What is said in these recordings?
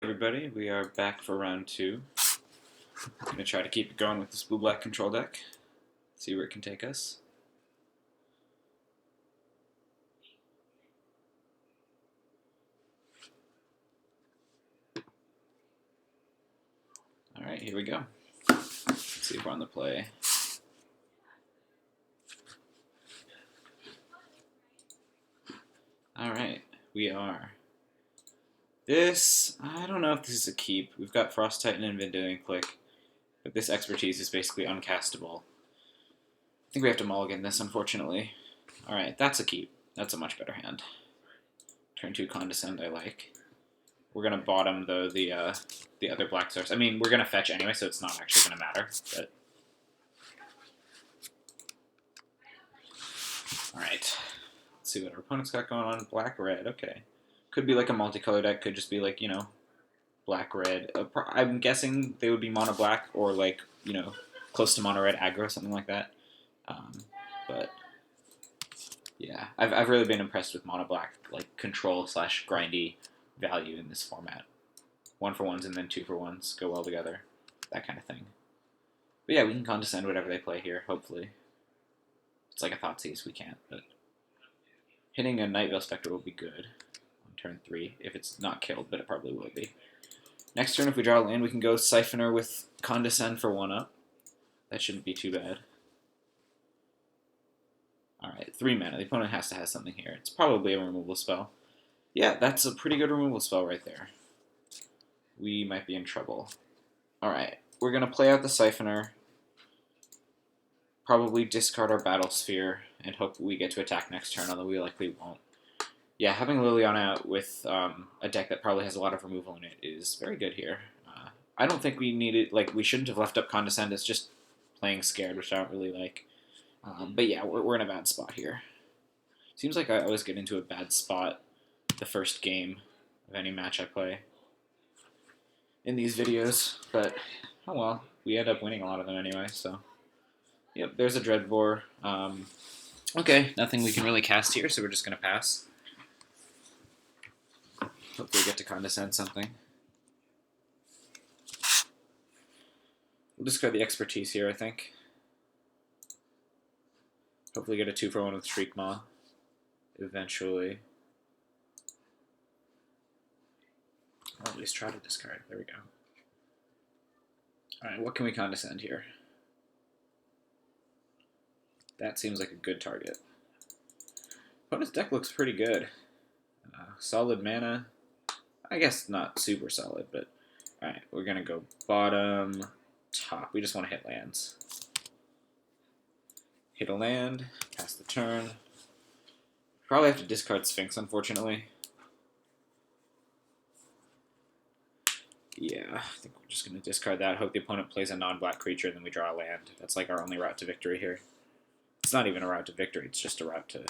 Everybody, we are back for round two. I'm going to try to keep it going with this blue-black control deck. See where it can take us. Alright, here we go. Let's see if we're on the play. Alright, we are. This, I don't know if this is a keep. We've got Frost Titan and Vindicating Click, but this expertise is basically uncastable. I think we have to mulligan this, unfortunately. Alright, that's a keep. That's a much better hand. Turn 2 Condescend, I like. We're going to bottom, though, the other black source. I mean, we're going to fetch anyway, so it's not actually going to matter. But alright. Let's see what our opponent's got going on. Black-red, okay. Could be like a multicolor deck, could just be like, you know, black-red. I'm guessing they would be mono-black or like, you know, close to mono-red aggro, something like that. But yeah, I've really been impressed with mono-black, like control/grindy value in this format. 1-for-1s and then 2-for-1s go well together, that kind of thing. But yeah, we can condescend whatever they play here, hopefully. It's like a Thoughtseize, we can't, but hitting a Night Veil Spectre will be good on turn 3, if it's not killed, but it probably will be. Next turn, if we draw a land, we can go Siphoner with Condescend for 1-up. That shouldn't be too bad. Alright, 3 mana. The opponent has to have something here. It's probably a removal spell. Yeah, that's a pretty good removal spell right there. We might be in trouble. Alright, we're going to play out the Siphoner. Probably discard our Battle Sphere and hope we get to attack next turn, although we likely won't. Yeah, having Liliana out with a deck that probably has a lot of removal in it is very good here. I don't think we needed, like, we shouldn't have left up Condescend. It's just playing scared, which I don't really like. But yeah, we're in a bad spot here. Seems like I always get into a bad spot the first game of any match I play in these videos, but oh well, we end up winning a lot of them anyway, so. Yep, there's a Dreadvor. Okay, nothing we can really cast here, so we're just going to pass. Hopefully get to Condescend something. We'll discard the expertise here, I think. Hopefully get a 2-for-1 with Shriekmaw eventually. Or at least try to discard. There we go. Alright, what can we Condescend here? That seems like a good target. Opponent's deck looks pretty good. Solid mana. I guess not super solid, but alright, we're going to go bottom, top. We just want to hit lands. Hit a land, pass the turn. Probably have to discard Sphinx, unfortunately. Yeah, I think we're just going to discard that. Hope the opponent plays a non-black creature, and then we draw a land. That's like our only route to victory here. It's not even a route to victory, it's just a route to,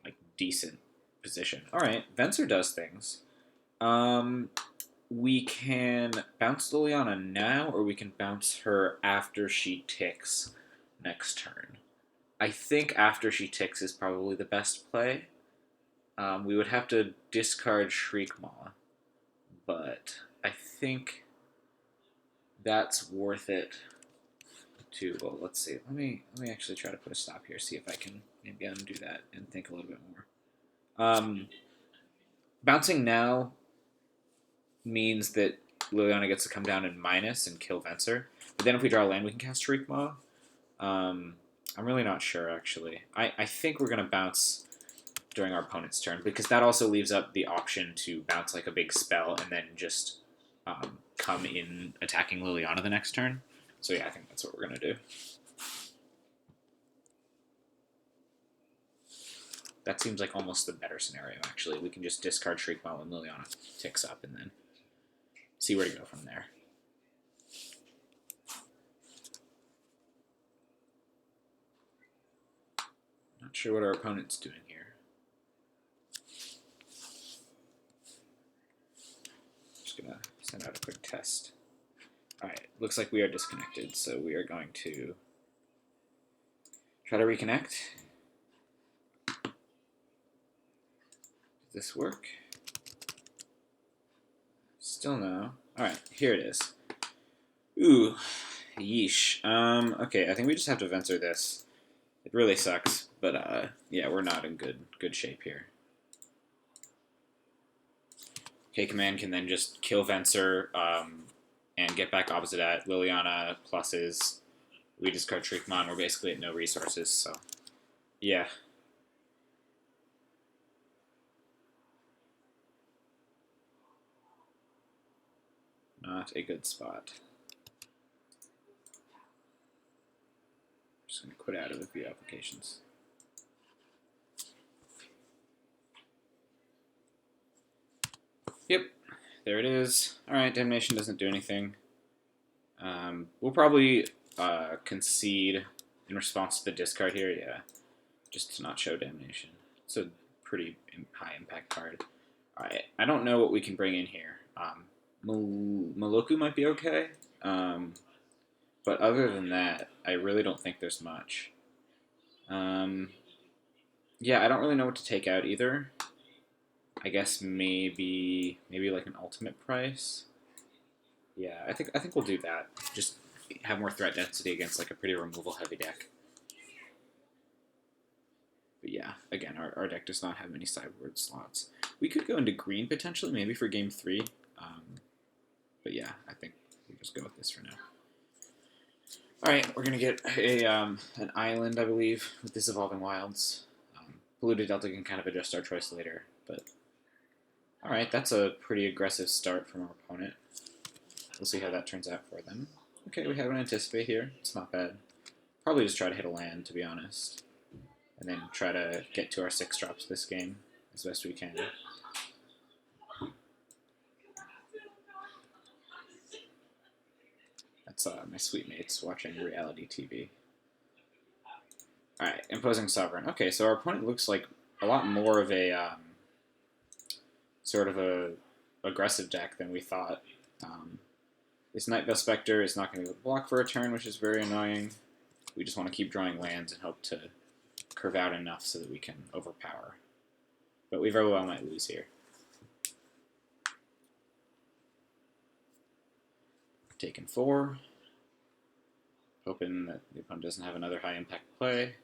like, decent position. Alright, Venser does things. We can bounce Liliana now, or we can bounce her after she ticks next turn. I think after she ticks is probably the best play. We would have to discard Shriekmaw, but I think that's worth it to, well, let's see. Let me actually try to put a stop here, see if I can maybe undo that and think a little bit more. Bouncing now means that Liliana gets to come down in minus and kill Venser. But then if we draw a land, we can cast Shriekmaw. I'm really not sure, actually. I think we're going to bounce during our opponent's turn, because that also leaves up the option to bounce like a big spell and then just come in attacking Liliana the next turn. So yeah, I think that's what we're going to do. That seems like almost the better scenario, actually. We can just discard Shriekmaw when Liliana ticks up and then see where to go from there. Not sure what our opponent's doing here. Just going to send out a quick test. Alright, looks like we are disconnected, so we are going to try to reconnect. Does this work? Still no. Alright, here it is. Ooh, yeesh. Okay, I think we just have to Venser this. It really sucks, but yeah, we're not in good shape here. K-Command can then just kill Venser, and get back opposite at Liliana pluses. We discard Shriekmon, we're basically at no resources, so yeah. Not a good spot. Just going to quit out of a few applications. Yep, there it is. Alright, Damnation doesn't do anything. We'll probably concede in response to the discard here, yeah. Just to not show Damnation. It's a pretty high impact card. Alright, I don't know what we can bring in here. Moloku might be okay. But other than that, I really don't think there's much. Yeah, I don't really know what to take out either. I guess maybe like an ultimate price. Yeah, I think we'll do that. Just have more threat density against like a pretty removal heavy deck. But yeah, again, our deck does not have many sideboard slots. We could go into green potentially, maybe for game 3. But yeah, I think we'll just go with this for now. Alright, we're going to get an island, I believe, with this Evolving Wilds. Polluted Delta can kind of adjust our choice later, but... Alright, that's a pretty aggressive start from our opponent. We'll see how that turns out for them. Okay, we have an Anticipate here. It's not bad. Probably just try to hit a land, to be honest. And then try to get to our 6 drops this game as best we can. That's my sweet mates watching reality TV. Alright, Imposing Sovereign. Okay, so our opponent looks like a lot more of a sort of a aggressive deck than we thought. This Night Veil Spectre is not going to be able to block for a turn, which is very annoying. We just want to keep drawing lands and hope to curve out enough so that we can overpower. But we very well might lose here. Taken 4. Hoping that the opponent doesn't have another high impact play.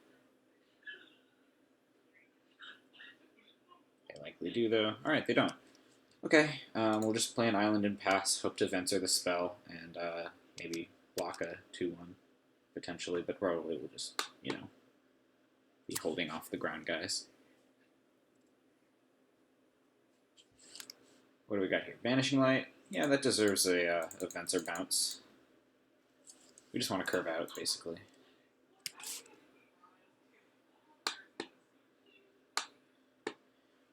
They likely do though. Alright, they don't. Okay, we'll just play an island and pass, hope to Venser the spell, and maybe block a 2-1 potentially, but probably we'll just, you know, be holding off the ground guys. What do we got here? Vanishing Light. Yeah, that deserves a Venser bounce. We just want to curve out, basically.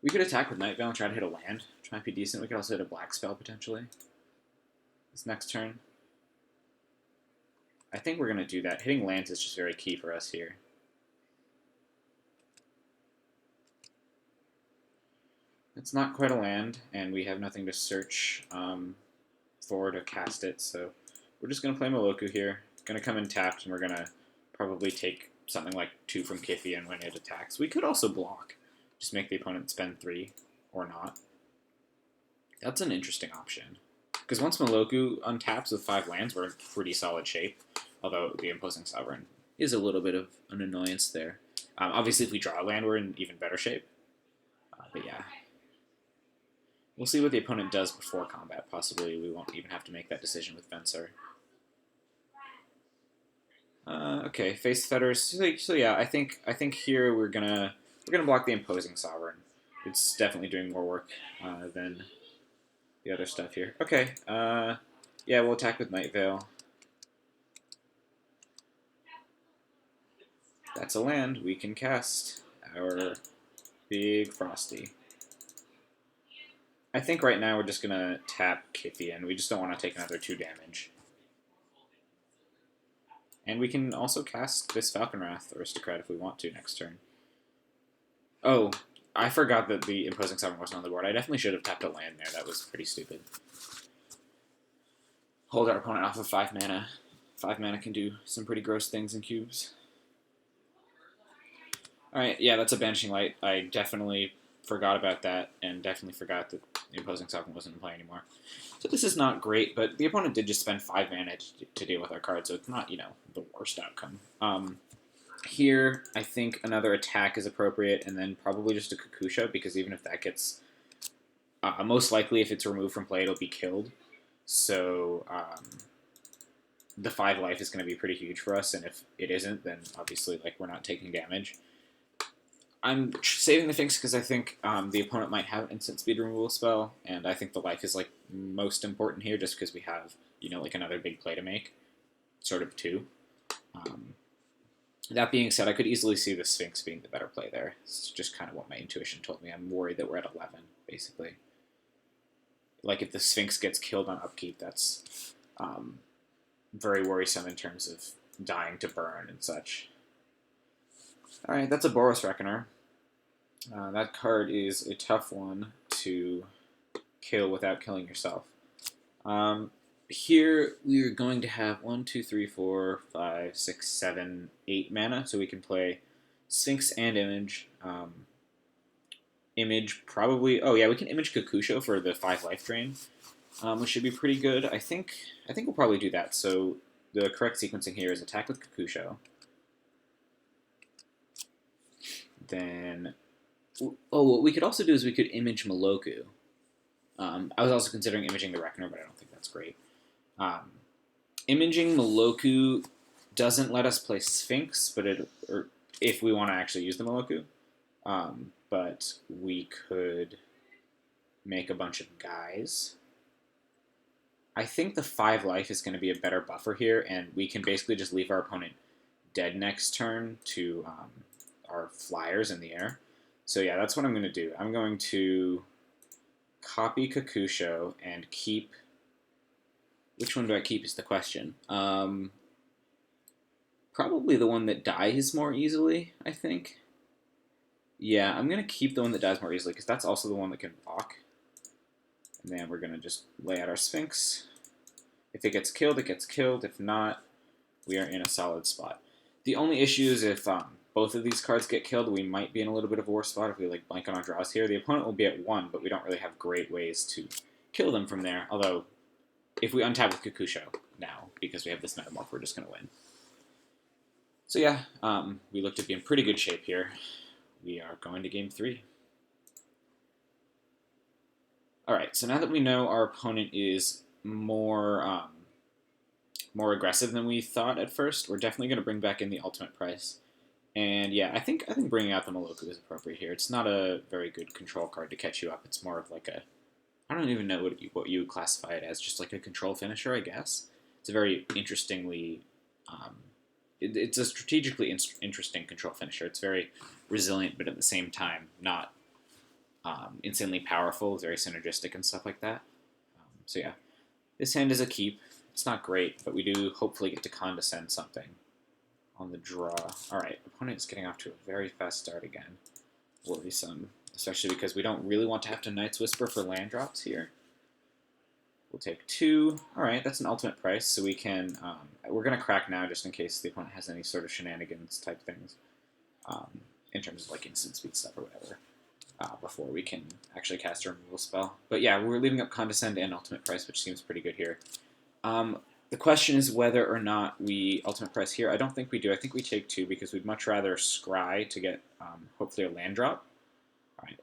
We could attack with Night Veil and try to hit a land, which might be decent. We could also hit a black spell, potentially, this next turn. I think we're going to do that. Hitting lands is just very key for us here. It's not quite a land, and we have nothing to search for to cast it, so we're just going to play Moloku here. Going to come in tapped, and we're going to probably take something like 2 from Kythian when it attacks. We could also block. Just make the opponent spend 3, or not. That's an interesting option. Because once Moloku untaps with 5 lands, we're in pretty solid shape. Although the Imposing Sovereign is a little bit of an annoyance there. Obviously, if we draw a land, we're in even better shape. But yeah. We'll see what the opponent does before combat. Possibly we won't even have to make that decision with Venser. Okay, face fetters. So yeah, I think here we're gonna block the Imposing Sovereign. It's definitely doing more work than the other stuff here. Okay, yeah, we'll attack with Night Veil. That's a land. We can cast our big Frosty. I think right now we're just gonna tap Kythian. We just don't want to take another 2 damage. And we can also cast this Falconwrath Aristocrat if we want to next turn. Oh, I forgot that the Imposing Sovereign wasn't on the board. I definitely should have tapped a land there. That was pretty stupid. Hold our opponent off of 5 mana. 5 mana can do some pretty gross things in cubes. Alright, yeah, that's a Banishing Light. I definitely forgot about that, and definitely forgot that the opposing sovereign wasn't in play anymore. So this is not great, but the opponent did just spend 5 mana to deal with our card, so it's not, the worst outcome. Here, I think another attack is appropriate, and then probably just a Kakusha, because even if that gets... most likely, if it's removed from play, it'll be killed. So, the 5 life is going to be pretty huge for us, and if it isn't, then obviously, we're not taking damage. I'm saving the Sphinx because I think the opponent might have instant speed removal spell, and I think the life is most important here, just because we have another big play to make, sort of two. That being said, I could easily see the Sphinx being the better play there. It's just kind of what my intuition told me. I'm worried that we're at 11, basically. If the Sphinx gets killed on upkeep, that's very worrisome in terms of dying to burn and such. Alright, that's a Boros Reckoner. That card is a tough one to kill without killing yourself. Here, we are going to have 1, 2, 3, 4, 5, 6, 7, 8 mana, so we can play Sphinx and Image. Image probably... Oh, yeah, we can Image Kakusho for the 5 life drain, which should be pretty good. I think we'll probably do that. So the correct sequencing here is attack with Kakusho. Then... Oh, what we could also do is we could Image Moloku. I was also considering imaging the Reckoner, but I don't think that's great. Imaging Moloku doesn't let us play Sphinx, but if we want to actually use the Moloku. But we could make a bunch of guys. I think the 5 life is going to be a better buffer here, and we can basically just leave our opponent dead next turn to our flyers in the air. So yeah, that's what I'm going to do. I'm going to copy Kakusho and keep... Which one do I keep is the question. Probably the one that dies more easily, I think. Yeah, I'm going to keep the one that dies more easily, because that's also the one that can block. And then we're going to just lay out our Sphinx. If it gets killed, it gets killed. If not, we are in a solid spot. The only issue is if both of these cards get killed, we might be in a little bit of a worse spot if we blank on our draws here. The opponent will be at 1, but we don't really have great ways to kill them from there. Although, if we untap with Kakusho now, because we have this Metamorph, we're just going to win. So yeah, we look to be in pretty good shape here. We are going to game 3. Alright, so now that we know our opponent is more aggressive than we thought at first, we're definitely going to bring back in the ultimate price. And yeah, I think bringing out the Moloku is appropriate here. It's not a very good control card to catch you up. It's more of I don't even know what you would classify it as, just a control finisher, I guess. It's a very interestingly... it's a strategically interesting control finisher. It's very resilient, but at the same time, not insanely powerful. It's very synergistic and stuff like that. So yeah, this hand is a keep. It's not great, but we do hopefully get to condescend something on the draw. Alright, opponent is getting off to a very fast start again. Worrisome, especially because we don't really want to have to Night's Whisper for land drops here. We'll take 2. Alright, that's an ultimate price, so we can... we're going to crack now just in case the opponent has any sort of shenanigans type things. In terms of instant speed stuff or whatever. Before we can actually cast a removal spell. But yeah, we're leaving up Condescend and ultimate price, which seems pretty good here. The question is whether or not we ultimate price here. I don't think we do. I think we take 2 because we'd much rather scry to get hopefully a land drop. Alright.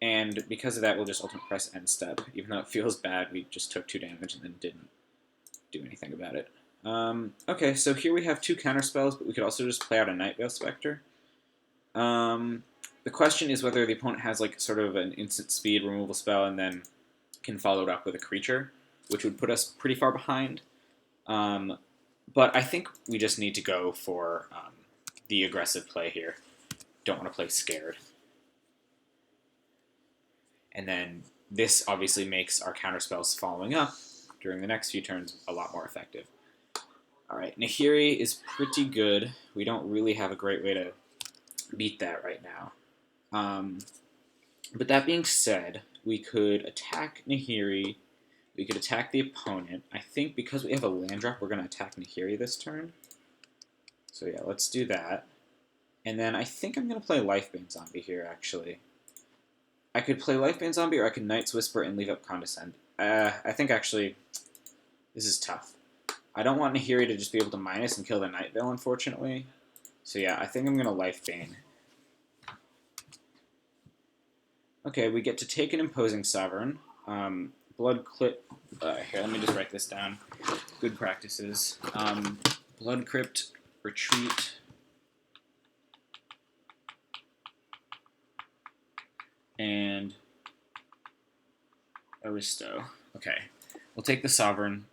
And because of that, we'll just ultimate price end step. Even though it feels bad, we just took 2 damage and then didn't do anything about it. Okay, so here we have 2 counter spells, but we could also just play out a Nightveil Spectre. The question is whether the opponent has sort of an instant speed removal spell and then can follow it up with a creature, which would put us pretty far behind. But I think we just need to go for the aggressive play here. Don't want to play scared. And then this obviously makes our counterspells following up during the next few turns a lot more effective. Alright, Nahiri is pretty good. We don't really have a great way to beat that right now. But that being said, we could attack Nahiri. We could attack the opponent. I think because we have a land drop, we're going to attack Nahiri this turn. So yeah, let's do that. And then I think I'm going to play Lifebane Zombie here, actually. I could play Lifebane Zombie, or I could Knight's Whisper and leave up Condescend. I think actually this is tough. I don't want Nahiri to just be able to minus and kill the Night Veil, unfortunately. So yeah, I think I'm going to Lifebane. Okay, we get to take an Imposing Sovereign. Blood Clip. Here, let me just write this down. Good practices. Blood Crypt, Retreat. And Aristo. Okay, we'll take the Sovereign.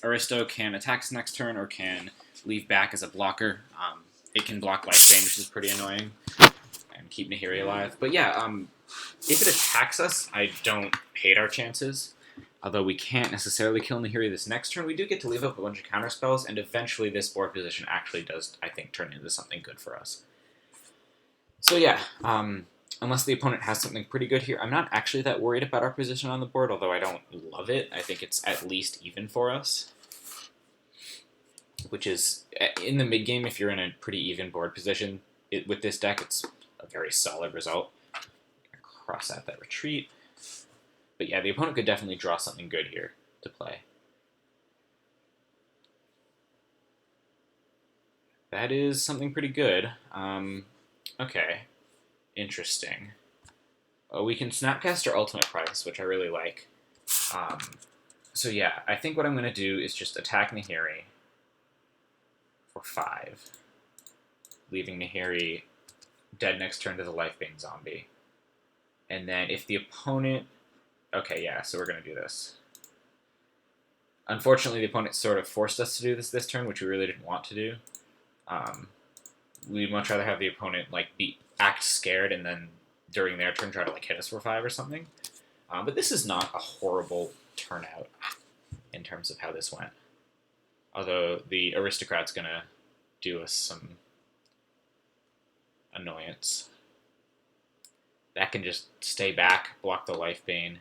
Aristo can attack us next turn or can leave back as a blocker. It can block Lifebane, which is pretty annoying, and keep Nahiri alive. But yeah, if it attacks us, I don't hate our chances. Although we can't necessarily kill Nahiri this next turn, we do get to leave up a bunch of counterspells, and eventually this board position actually does, I think, turn into something good for us. So yeah, unless the opponent has something pretty good here, I'm not actually that worried about our position on the board, although I don't love it. I think it's at least even for us. Which is, in the mid-game, if you're in a pretty even board position, with this deck, it's a very solid result. Cross out that retreat. But yeah, the opponent could definitely draw something good here to play. That is something pretty good. Okay. Interesting. We can Snapcaster Ultimate Price, which I really like. So yeah, I think what I'm going to do is just attack Nahiri for 5. Leaving Nahiri dead next turn to the Lifebane Zombie. And then if the opponent... Okay, yeah, so we're going to do this. Unfortunately, the opponent sort of forced us to do this turn, which we really didn't want to do. We'd much rather have the opponent act scared and then during their turn try to hit us for 5 or something. But this is not a horrible turnout in terms of how this went. Although the Aristocrat's going to do us some annoyance. That can just stay back, block the Lifebane.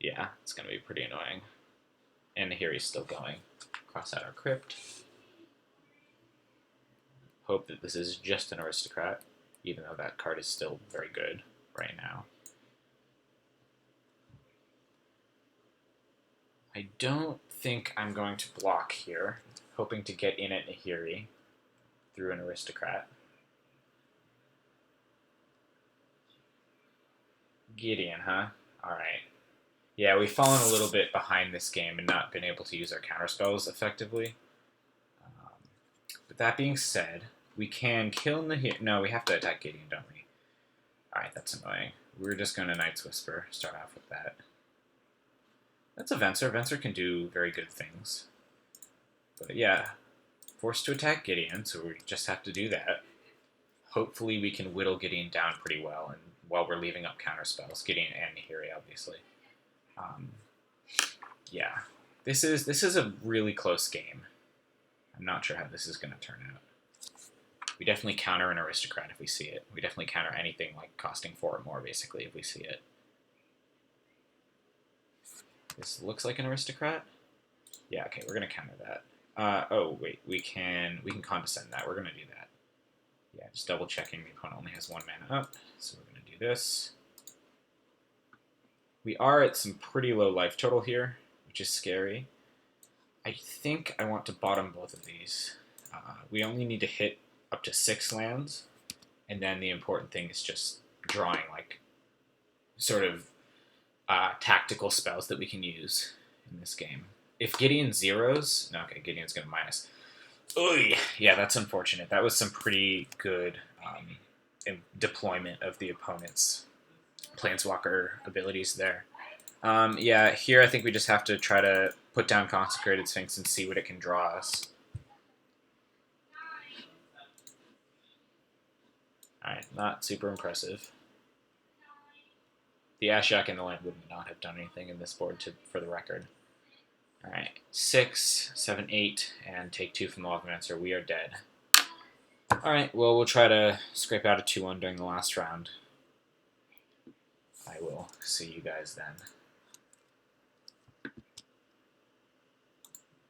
Yeah, it's going to be pretty annoying. And here he's still going. Cross out our Crypt. Hope that this is just an Aristocrat, even though that card is still very good right now. I don't think I'm going to block here, hoping to get in at Nahiri through an Aristocrat. Gideon, huh? Alright. Yeah, we've fallen a little bit behind this game and not been able to use our counterspells effectively. But that being said, we can kill Nahiri. No, we have to attack Gideon, don't we? Alright, that's annoying. We're just going to Knight's Whisper, start off with that. That's a Venser. Venser can do very good things. But yeah, forced to attack Gideon, so we just have to do that. Hopefully we can whittle Gideon down pretty well, and while we're leaving up counterspells, Gideon and Nahiri, obviously. Yeah, this is a really close game. I'm not sure how this is going to turn out. We definitely counter an Aristocrat if we see it. We definitely counter anything costing 4 or more, basically, if we see it. This looks like an Aristocrat. Yeah, okay, we're going to counter that. Oh, wait, we can condescend that. We're going to do that. Yeah, just double checking the opponent only has 1 mana up, so we're going to do this. We are at some pretty low life total here, which is scary. I think I want to bottom both of these. We only need to hit up to 6 lands, and then the important thing is just drawing sort of tactical spells that we can use in this game. If Gideon zeros, no, okay, Gideon's going to minus. Oy! Yeah, that's unfortunate. That was some pretty good deployment of the opponent's Planeswalker abilities there. Yeah, here I think we just have to try to put down Consecrated Sphinx and see what it can draw us. Alright, not super impressive. The Ashiok and the land would not have done anything in this board, for the record. Alright, 6, 7, 8, and take 2 from the Lavamancer. We are dead. Alright, well, we'll try to scrape out a 2-1 during the last round. I will see you guys then.